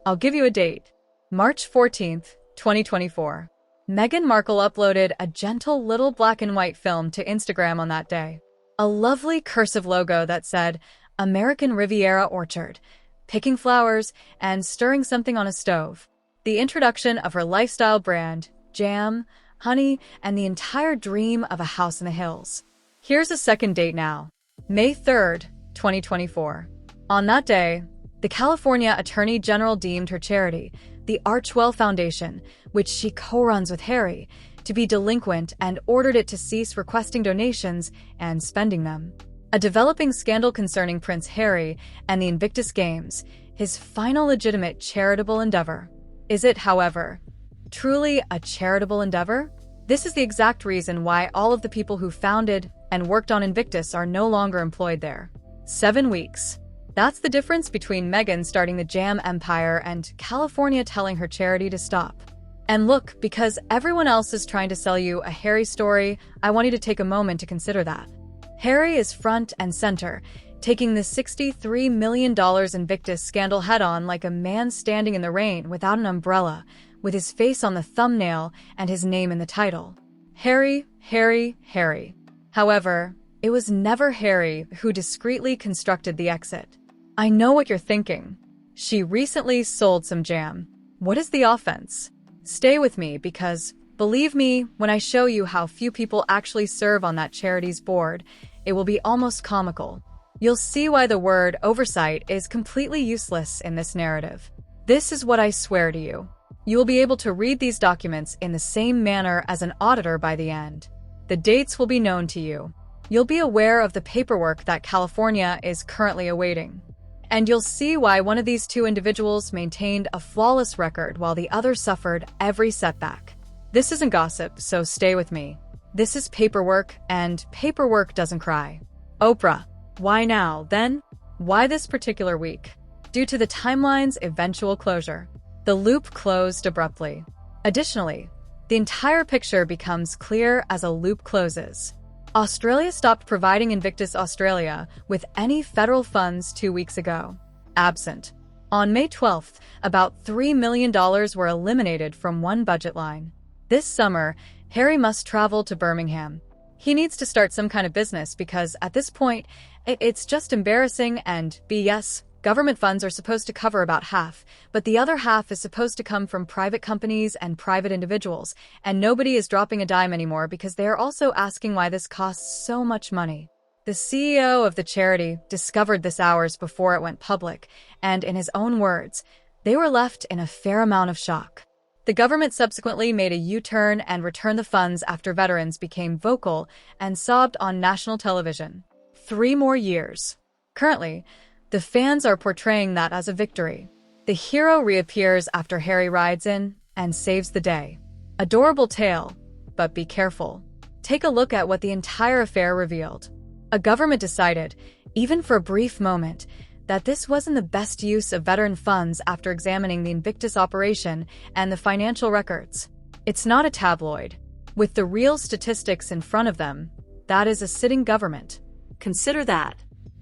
I'll give you a date. March 14th, 2024. Meghan Markle uploaded a gentle little black and white film to Instagram on that day. A lovely cursive logo that said, American Riviera Orchard, picking flowers and stirring something on a stove. The introduction of her lifestyle brand, jam, honey, and the entire dream of a house in the hills. Here's a second date now. May 3rd, 2024. On that day, the California Attorney General deemed her charity, the Archwell Foundation, which she co-runs with Harry, to be delinquent and ordered it to cease requesting donations and spending them. A developing scandal concerning Prince Harry and the Invictus Games, his final legitimate charitable endeavor. Is it, however, truly a charitable endeavor? This is the exact reason why all of the people who founded and worked on Invictus are no longer employed there. 7 weeks. That's the difference between Meghan starting the jam empire and California telling her charity to stop. And look, because everyone else is trying to sell you a Harry story, I want you to take a moment to consider that. Harry is front and center, taking the $63 million Invictus scandal head-on like a man standing in the rain without an umbrella, with his face on the thumbnail and his name in the title. Harry, Harry, Harry. However, it was never Harry who discreetly constructed the exit. I know what you're thinking. She recently sold some jam. What is the offense? Stay with me because, believe me, when I show you how few people actually serve on that charity's board, it will be almost comical. You'll see why the word oversight is completely useless in this narrative. This is what I swear to you. You will be able to read these documents in the same manner as an auditor by the end. The dates will be known to you. You'll be aware of the paperwork that California is currently awaiting. And you'll see why one of these two individuals maintained a flawless record while the other suffered every setback. This isn't gossip, so stay with me. This is paperwork, and paperwork doesn't cry. Oprah. Why now, then? Why this particular week? Due to the timeline's eventual closure. The loop closed abruptly. Additionally, the entire picture becomes clear as a loop closes. Australia stopped providing Invictus Australia with any federal funds 2 weeks ago. Absent. On May 12th, about $3 million were eliminated from one budget line. This summer, Harry must travel to Birmingham. He needs to start some kind of business because, at this point, it's just embarrassing and BS. Government funds are supposed to cover about half, but the other half is supposed to come from private companies and private individuals, and nobody is dropping a dime anymore because they are also asking why this costs so much money. The CEO of the charity discovered this hours before it went public, and in his own words, they were left in a fair amount of shock. The government subsequently made a U-turn and returned the funds after veterans became vocal and sobbed on national television. 3 more years. Currently, the fans are portraying that as a victory. The hero reappears after Harry rides in and saves the day. Adorable tale, but be careful. Take a look at what the entire affair revealed. A government decided, even for a brief moment, that this wasn't the best use of veteran funds after examining the Invictus operation and the financial records. It's not a tabloid. With the real statistics in front of them, that is a sitting government. Consider that.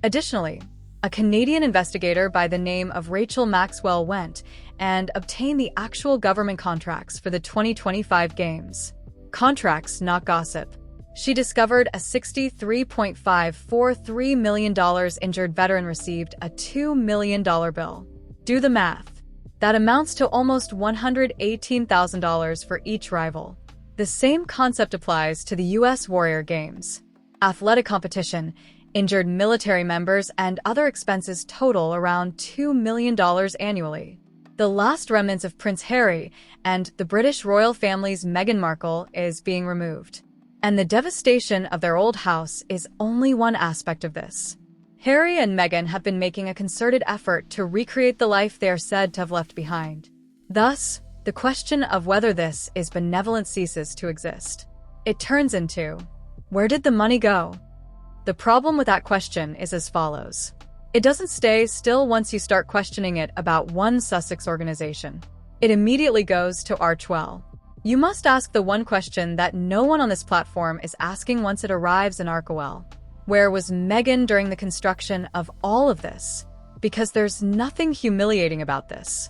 Additionally, a Canadian investigator by the name of Rachel Maxwell went and obtained the actual government contracts for the 2025 games. Contracts, not gossip. She discovered a $63.543 million injured veteran received a $2 million bill. Do the math. That amounts to almost $118,000 for each rival. The same concept applies to the U.S. Warrior Games. Athletic competition, injured military members, and other expenses total around $2 million annually. The last remnants of Prince Harry and the British royal family's Meghan Markle is being removed. And the devastation of their old house is only one aspect of this. Harry and Meghan have been making a concerted effort to recreate the life they are said to have left behind. Thus, the question of whether this is benevolent ceases to exist. It turns into, where did the money go? The problem with that question is as follows. It doesn't stay still once you start questioning it about one Sussex organization. It immediately goes to Archwell. You must ask the one question that no one on this platform is asking once it arrives in Archwell. Where was Meghan during the construction of all of this? Because there's nothing humiliating about this.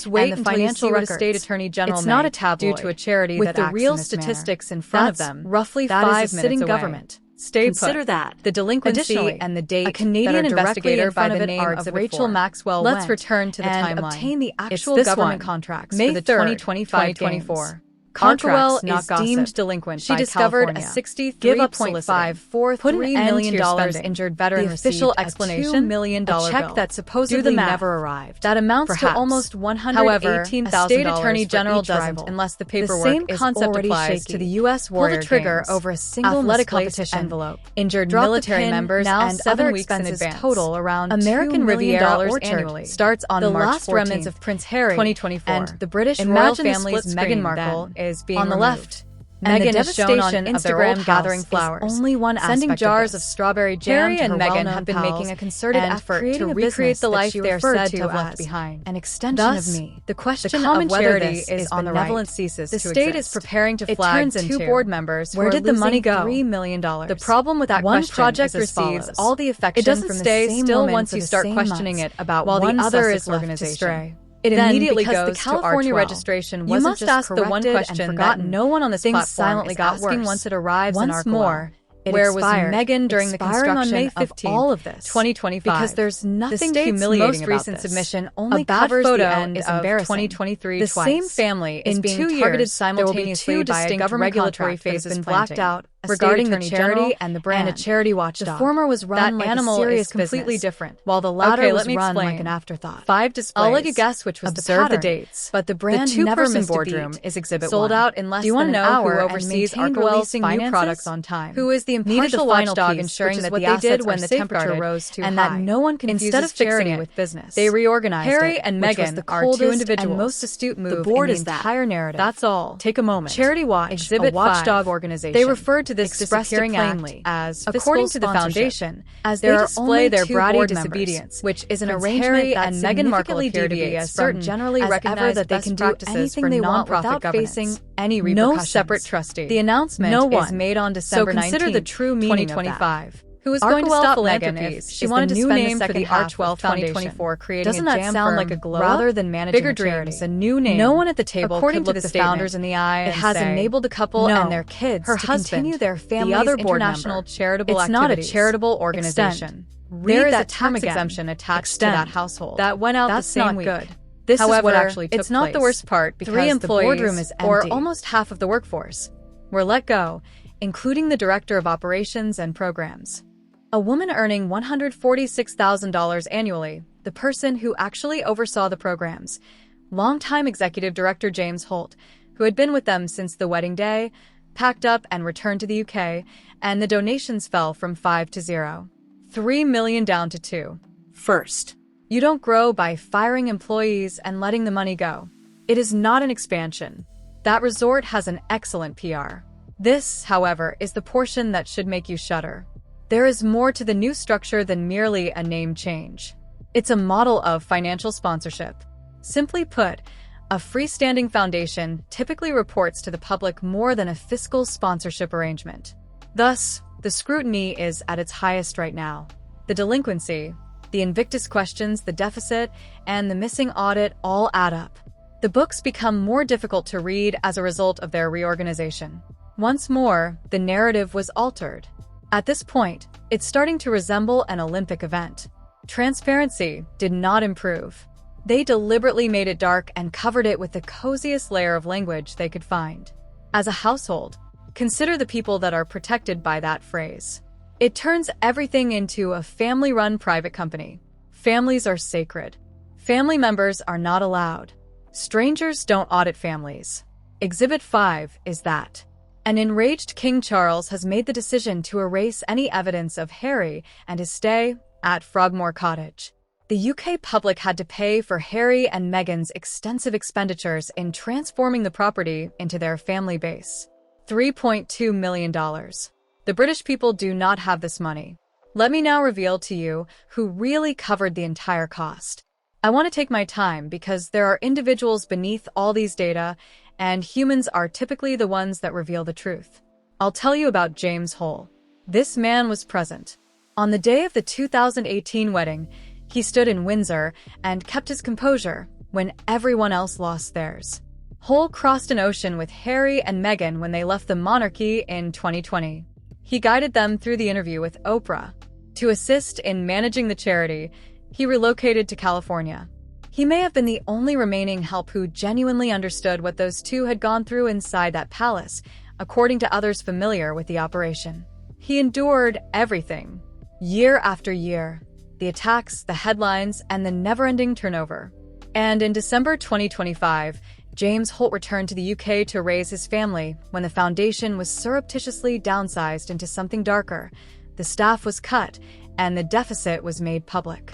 Just wait and the until financial you see what a records. state attorney general It's not may, a tabloid due to a charity with that the acts real in this manner. statistics in front That's of them. roughly That 5 is a minutes sitting away. government. Stay Consider put. that. The delinquency Additionally, and the date a Canadian investigator by the name of Rachel Maxwell Let's went return to the and timeline. obtain the It's actual this government one. contracts May for the 3rd, 2025 2024. games. Contracts, Harkewell not is gossip. deemed delinquent She by discovered California. a Give up $60.5 $0.543 million spending. injured veteran The official received explanation? a $2 million A check bill. that supposedly Do the math. never arrived. That amounts Perhaps. to almost However, $118,000 a state attorney for general each doesn't rival. unless the The paperwork same is concept already applies shaky. to the U.S. Pull Warrior the trigger Games. over a single Athletic misplaced competition. envelope. Injured Drop the military pin members now and 7 other weeks in expenses advance. total around American $2 million Riviera Orchard annually. starts on the March last 14th, remnants of Prince Harry 2024. and the British royal Imagine the family's split Meghan screen Markle then. is being On the removed. left, And Meghan the is shown on devastation of their Instagram old house gathering is flowers. only one Sending aspect jars of of this. strawberry jam Harry to and her Meghan well-known have been pals making a concerted and effort creating to a recreate business the that life she they are referred said to to have as left behind. an extension Thus, of me. the question common of whether charity this is is on the benevolence right. ceases The to state exist. is preparing to It flag turns two into, board members. where did the money go? $3 million. The problem with that one question project is as receives follows. all the affection It doesn't from the stay same still woman once for you the start same questioning months, it about while one the other Sussex is left to organization. stray. It Then, immediately because goes the California to R12. registration You wasn't must just ask the one corrected and question forgotten. that no one on this Things platform silently is got asking worse. once it arrives in Once our more, it Where was expired, Meghan during the expiring on May construction 15th, of all of this? 2025. Because there's nothing the state's humiliating most about recent this. submission A only bad covers photo the end is of embarrassing. 2023 The twice. same family is In being 2 targeted years, simultaneously there will be 2 by a distinct government regulatory contract that has phases been blacked planted. out A regarding state the attorney charity general and the brand. and a charity watchdog. The former was run That like animal a serious is completely business, different. while the latter Okay, was let me run explain. like an afterthought. 5 displays. I'll let you guess which was Observe the the pattern, dates. but the brand The never two-person missed a boardroom beat. is Exhibit Sold 1. out in less Do you than want to an know hour who and oversees maintained Arkewell's releasing new finances? products on time. Who is the Needed impartial the final watchdog piece, ensuring which is that what the they assets did when are the temperature safeguarded rose too and high. that no one confuses Instead of fixing charity it, with business? they reorganized Harry it, and which was Meghan the are two coldest individuals. and most astute move The board in the is that. entire narrative. That's all. Take a moment. Charity Watch, Exhibit a watchdog 5. organization. They referred to this expressed disappearing it act plainly as according fiscal to the sponsorship, foundation, as there they are display only their 2 bratty board disobedience, members, which is an Prince arrangement Harry that and Meghan Meghan Markle Markle appear to be deviates as certain generally as recognized ever that they best can do practices anything for they want nonprofit without governance. facing any No repercussions. separate trustee. The announcement No is one. made on December So consider 19th, the true meaning of that. 2025. Who is Arkewell going to stop Meghan Philanthropies if she is wanted the to new spend name the for second the half Archwell of Foundation, 2024 creating Doesn't a that jam sound firm like a glow rather up? than managing Bigger a charity? dreams, a new name. No one at the table According could to look the the statement, founders in the eye it and has say, enabled the couple no, and their kids her to husband, continue their the family's other board international member. charitable It's activities. not a charitable Extend. organization. Read There is that a tax term again. exemption attached Extend. to that household. That went out That's the same not week. good. This However, is what actually took it's not the place. worst part because 3 the employees, boardroom is or empty. almost half of the workforce, were let go, including the director of operations and programs. A woman earning $146,000 annually, the person who actually oversaw the programs. Longtime executive director James Holt, who had been with them since the wedding day, packed up and returned to the UK, and the donations fell from 5 to 0. $3 million down to 2. First, you don't grow by firing employees and letting the money go. It is not an expansion. That resort has an excellent PR. This, however, is the portion that should make you shudder. There is more to the new structure than merely a name change. It's a model of financial sponsorship. Simply put, a freestanding foundation typically reports to the public more than a fiscal sponsorship arrangement. Thus, the scrutiny is at its highest right now. The delinquency, the Invictus questions, the deficit, and the missing audit all add up. The books become more difficult to read as a result of their reorganization. Once more, the narrative was altered. At this point, it's starting to resemble an Olympic event. Transparency did not improve. They deliberately made it dark and covered it with the coziest layer of language they could find. As a household, consider the people that are protected by that phrase. It turns everything into a family-run private company. Families are sacred. Family members are not allowed. Strangers don't audit families. Exhibit 5 is that. An enraged King Charles has made the decision to erase any evidence of Harry and his stay at Frogmore Cottage. The UK public had to pay for Harry and Meghan's extensive expenditures in transforming the property into their family base. $3.2 million. The British people do not have this money. Let me now reveal to you who really covered the entire cost. I want to take my time because there are individuals beneath all these data, and humans are typically the ones that reveal the truth. I'll tell you about James Hole. This man was present. On the day of the 2018 wedding, he stood in Windsor and kept his composure when everyone else lost theirs. Hole crossed an ocean with Harry and Meghan when they left the monarchy in 2020. He guided them through the interview with Oprah. To assist in managing the charity, he relocated to California. He may have been the only remaining help who genuinely understood what those two had gone through inside that palace, according to others familiar with the operation. He endured everything, year after year, the attacks, the headlines, and the never-ending turnover. And in December 2025, James Holt returned to the UK to raise his family when the foundation was surreptitiously downsized into something darker. The staff was cut, and the deficit was made public.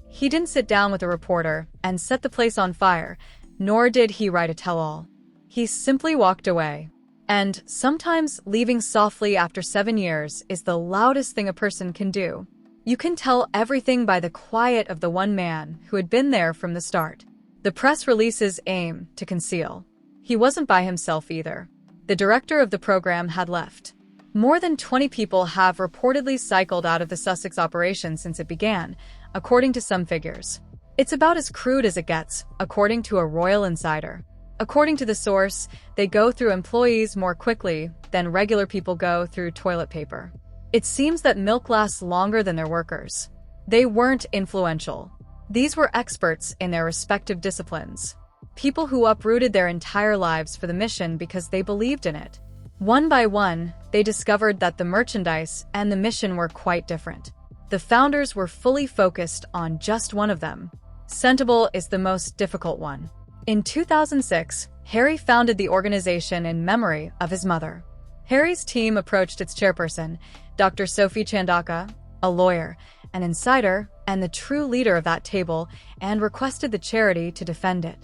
He didn't sit down with a reporter and set the place on fire, nor did he write a tell-all. He simply walked away. And sometimes leaving softly after 7 years is the loudest thing a person can do. You can tell everything by the quiet of the one man who had been there from the start. The press releases aim to conceal. He wasn't by himself either. The director of the program had left. More than 20 people have reportedly cycled out of the Sussex operation since it began, according to some figures. It's about as crude as it gets, according to a royal insider. According to the source, they go through employees more quickly than regular people go through toilet paper. It seems that milk lasts longer than their workers. They weren't influential. These were experts in their respective disciplines. People who uprooted their entire lives for the mission because they believed in it. One by one, they discovered that the merchandise and the mission were quite different. The founders were fully focused on just one of them. Sentable is the most difficult one. In 2006, Harry founded the organization in memory of his mother. Harry's team approached its chairperson, Dr. Sophie Chandaka, a lawyer, an insider, and the true leader of that table, and requested the charity to defend it.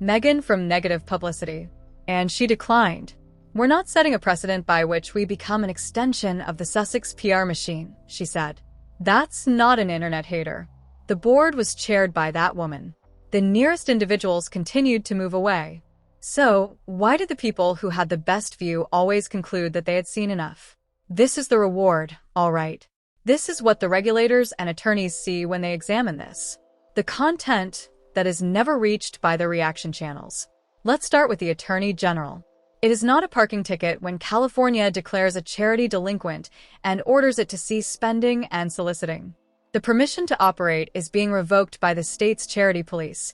Meghan from negative publicity. And she declined. "We're not setting a precedent by which we become an extension of the Sussex PR machine," she said. That's not an internet hater. The board was chaired by that woman. The nearest individuals continued to move away. So, why did the people who had the best view always conclude that they had seen enough? This is the reward, all right. This is what the regulators and attorneys see when they examine this. The content that is never reached by the reaction channels. Let's start with the Attorney General. It is not a parking ticket when California declares a charity delinquent and orders it to cease spending and soliciting. The permission to operate is being revoked by the state's charity police,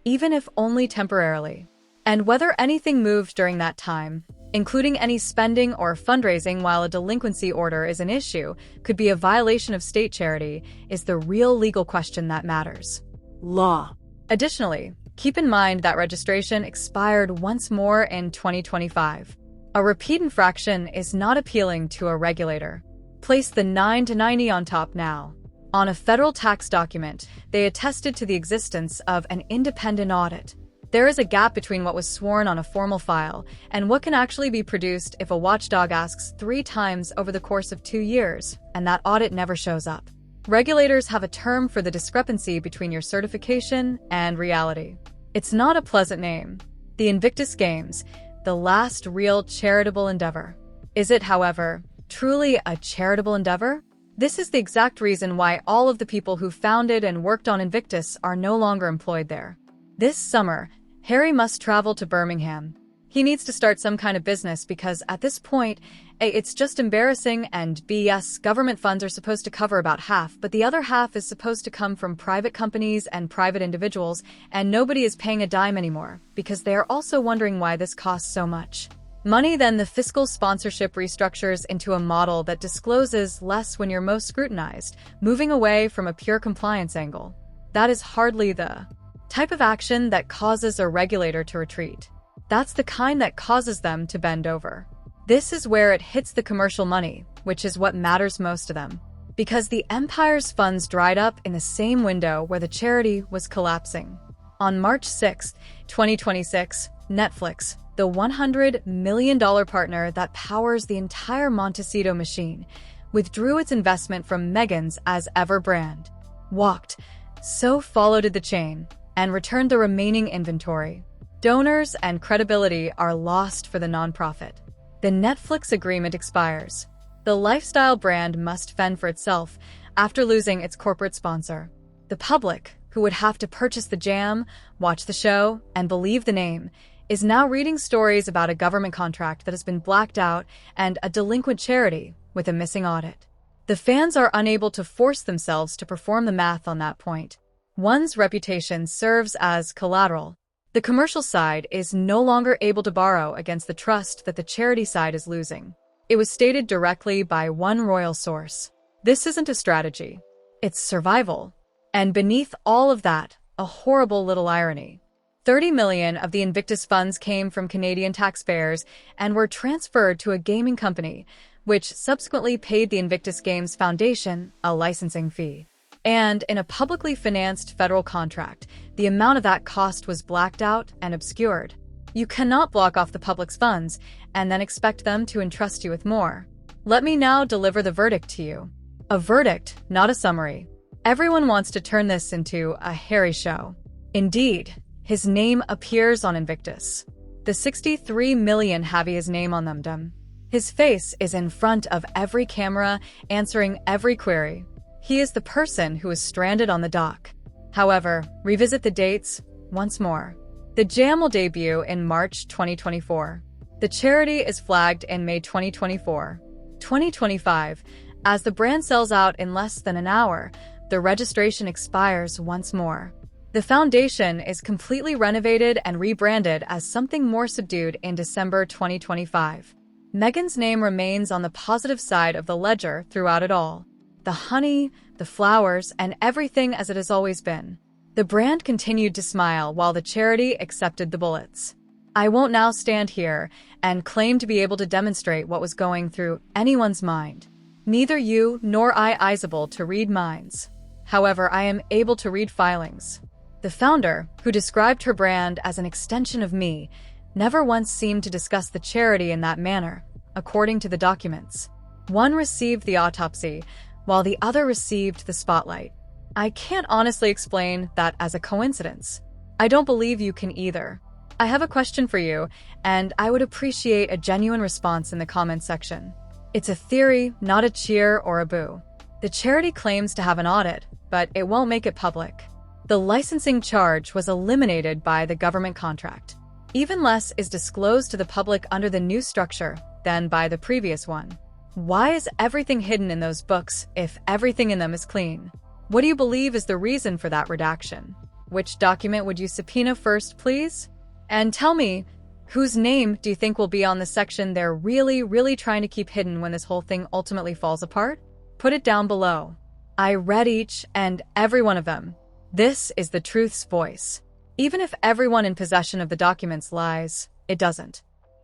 even if only temporarily. And whether anything moved during that time, including any spending or fundraising while a delinquency order is an issue, could be a violation of state charity, is the real legal question that matters. Law. Additionally, keep in mind that registration expired once more in 2025. A repeat infraction is not appealing to a regulator. Place the 9 to 90 on top now. On a federal tax document, they attested to the existence of an independent audit. There is a gap between what was sworn on a formal file and what can actually be produced if a watchdog asks 3 times over the course of 2 years, and that audit never shows up. Regulators have a term for the discrepancy between your certification and reality. It's not a pleasant name. The Invictus Games, the last real charitable endeavor. Is it, however, truly a charitable endeavor? This is the exact reason why all of the people who founded and worked on Invictus are no longer employed there. This summer, Harry must travel to Birmingham. He needs to start some kind of business because at this point, A, it's just embarrassing, and B, yes, government funds are supposed to cover about half, but the other half is supposed to come from private companies and private individuals, and nobody is paying a dime anymore because they are also wondering why this costs so much money. Then the fiscal sponsorship restructures into a model that discloses less when you're most scrutinized, moving away from a pure compliance angle. That is hardly the type of action that causes a regulator to retreat. That's the kind that causes them to bend over. This is where it hits the commercial money, which is what matters most to them. Because the empire's funds dried up in the same window where the charity was collapsing. On March 6, 2026, Netflix, the $100 million partner that powers the entire Montecito machine, withdrew its investment from Meghan's as ever brand. Walked. So followed the chain, and returned the remaining inventory. Donors and credibility are lost for the nonprofit. The Netflix agreement expires. The lifestyle brand must fend for itself after losing its corporate sponsor. The public, who would have to purchase the jam, watch the show, and believe the name, is now reading stories about a government contract that has been blacked out and a delinquent charity with a missing audit. The fans are unable to force themselves to perform the math on that point. One's reputation serves as collateral. The commercial side is no longer able to borrow against the trust that the charity side is losing. It was stated directly by one royal source. This isn't a strategy. It's survival. And beneath all of that, a horrible little irony. 30 million of the Invictus funds came from Canadian taxpayers and were transferred to a gaming company, which subsequently paid the Invictus Games Foundation a licensing fee. And in a publicly financed federal contract, the amount of that cost was blacked out and obscured. You cannot block off the public's funds and then expect them to entrust you with more. Let me now deliver the verdict to you. A verdict, not a summary. Everyone wants to turn this into a Harry show. Indeed, his name appears on Invictus. The 63 million have his name on them. His face is in front of every camera, answering every query. He is the person who is stranded on the dock. However, revisit the dates once more. The jam will debut in March 2024. The charity is flagged in May 2024. 2025, as the brand sells out in less than an hour, the registration expires once more. The foundation is completely renovated and rebranded as something more subdued in December 2025. Meghan's name remains on the positive side of the ledger throughout it all. The honey, the flowers, and everything as it has always been. The brand continued to smile while the charity accepted the bullets. I won't now stand here and claim to be able to demonstrate what was going through anyone's mind. Neither you nor I is able to read minds. However, I am able to read filings. The founder, who described her brand as an extension of me, never once seemed to discuss the charity in that manner, according to the documents. One received the autopsy, while the other received the spotlight. I can't honestly explain that as a coincidence. I don't believe you can either. I have a question for you, and I would appreciate a genuine response in the comments section. It's a theory, not a cheer or a boo. The charity claims to have an audit, but it won't make it public. The licensing charge was eliminated by the government contract. Even less is disclosed to the public under the new structure than by the previous one. Why is everything hidden in those books if everything in them is clean? What do you believe is the reason for that redaction? Which document would you subpoena first, please? And tell me, whose name do you think will be on the section they're really trying to keep hidden when this whole thing ultimately falls apart? Put it down below. I read each and every one of them. This is the truth's voice. Even if everyone in possession of the documents lies, it doesn't.